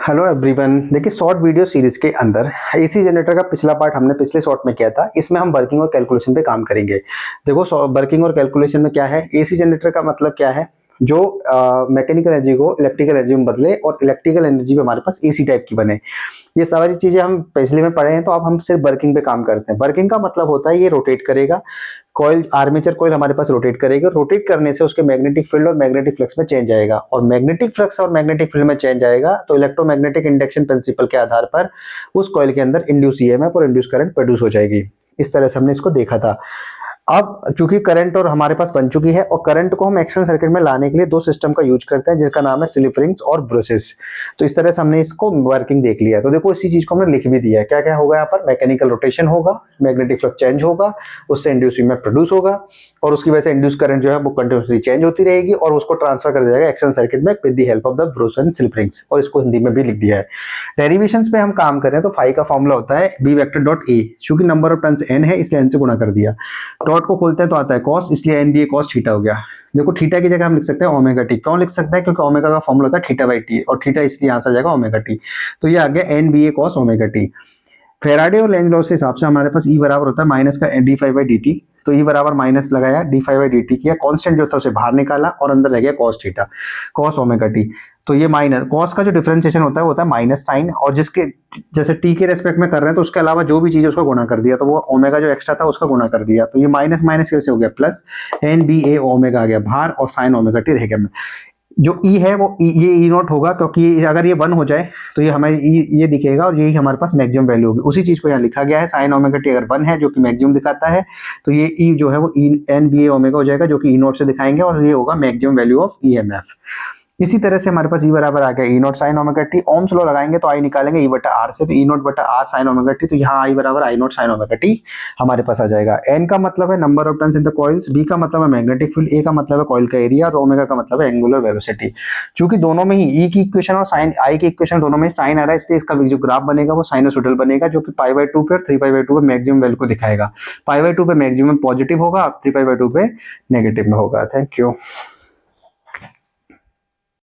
Hello everyone. देखिए, short video series के अंदर एसी जनरेटर का पिछला पार्ट हमने पिछले शॉर्ट में किया था। इसमें हम वर्किंग और कैलकुलेशन पे काम करेंगे। देखो, वर्किंग और कैलकुलेशन में क्या है, एसी जनरेटर का मतलब क्या है, जो मैकेनिकल एनर्जी को इलेक्ट्रिकल एनर्जी में बदले और इलेक्ट्रिकल एनर्जी भी हमारे पास एसी टाइप की बने। ये सारी चीजें हम पिछले में पढ़े हैं, तो अब हम सिर्फ वर्किंग पे काम करते हैं। वर्किंग का मतलब होता है ये रोटेट करेगा, कॉइल आर्मेचर कॉइल हमारे पास रोटेट करेगी और रोटेट करने से उसके मैग्नेटिक फील्ड और मैग्नेटिक फ्लक्स में चेंज आएगा, और मैग्नेटिक फ्लक्स और मैग्नेटिक फील्ड में चेंज आएगा तो इलेक्ट्रोमैग्नेटिक इंडक्शन प्रिंसिपल के आधार पर उस कॉइल के अंदर इंड्यूस ईएमएफ और इंड्यूस करंट प्रोड्यूस हो जाएगी। इस तरह से हमने इसको देखा था। अब चूंकि करंट और हमारे पास बन चुकी है, और करंट को हम एक्सटर्नल सर्किट में लाने के लिए दो सिस्टम का यूज करते हैं, जिसका नाम है स्लिप रिंग्स और ब्रशेस। तो इस तरह से हमने इसको वर्किंग देख लिया। तो देखो, इसी चीज को हमने लिख भी दिया है। क्या क्या होगा यहाँ पर, मैकेनिकल रोटेशन होगा, मैग्नेटिक फ्लक्स चेंज होगा, उससे इंड्यूस ईएमएफ प्रोड्यूस होगा, और उसकी वजह से इंड्यूस करंट जो है वो कंटिन्यूसली चेंज होती रहेगी, और उसको ट्रांसफर कर दिया जाएगा एक्सटर्नल सर्किट में with the help of the brush and slip rings. और इसको हिंदी में भी लिख दिया है। डेरिवेशंस पे हम काम कर रहे हैं, तो फाई का फॉर्मूला होता है बी वेक्टर डॉट ए। चूंकि नंबर ऑफ टर्न्स एन है, इसलिए एन से गुणा कर दिया। डॉट को खोलते हैं तो आता है कॉस, इसलिए एन बी ए कॉस थीटा हो गया। देखो, थीटा की जगह हम लिख सकते हैं ओमेगा टी। क्यों लिख सकते हैं, क्योंकि ओमेगा का फॉर्मूला होता है थीटा बाई टी, और थीटा इसलिए यहाँ से आ जाएगा ओमेगा टी। तो ये आ गया एन बी ए कॉस ओमेगा टी। फेराडे और लेंज लॉ के हिसाब से हमारे पास ई बराबर होता है माइनस का D five by D T. तो ई बराबर माइनस लगाया, D five by D T किया, कॉन्स्टेंट जो था उसे बाहर निकाला और अंदर लग गया cos theta, cos omega T. तो ये माइनस कॉस का जो डिफरेंशिएशन होता है वो होता है माइनस साइन, और जिसके जैसे टी के रेस्पेक्ट में कर रहे हैं तो उसके अलावा जो भी चीज है उसका गुणा कर दिया, तो वो ओमेगा जो एक्स्ट्रा था उसका गुणा कर दिया। तो ये माइनस माइनस कैसे हो गया प्लस, एन बी ए ओमेगा आ गया बाहर, और साइन ओमेगा टी रह गया। जो ई है वो ये ई नॉट होगा, क्योंकि अगर ये 1 हो जाए तो ये हमें ये दिखेगा, और यही हमारे पास मैक्सिमम वैल्यू होगी। उसी चीज को यहाँ लिखा गया है, साइन ओमेगा टी अगर 1 है जो कि मैक्सिमम दिखाता है, तो ये ई जो है वो ई एन बी ए ओमेगा हो जाएगा, जो कि ई नॉट से दिखाएंगे, और ये होगा मैक्सिमम वैल्यू ऑफ ईएमएफ। इसी तरह से हमारे पास ई बराबर आ गया E naught sine omega T. Ohm's law लगाएंगे तो आई निकालेंगे ई बटा आर से, तो ई नॉट बटा आर साइन ओमेगा टी। तो यहाँ आई बराबर I naught sine omega T हमारे पास आ जाएगा। एन का मतलब है number of turns in the coils, B का मतलब है मैग्नेटिक फील्ड, ए का मतलब है कॉइल का एरिया, और ओमेगा का मतलब है एंगुलर वेलोसिटी। चूंकि दोनों में ही ई की इक्वेशन और साइन आई की इक्वेशन दोनों में साइन आ रहा है, इसलिए इसका जो ग्राफ बनेगा वो साइनोसॉइडल बनेगा, जो कि पाई बाई टू पे और 3π/2 पे मैक्सिमम वैल्यू को दिखाएगा। पाई बाई टू पे मैक्सिमम पॉजिटिव होगा, 3π/2 पे नेगेटिव में होगा। Thank you.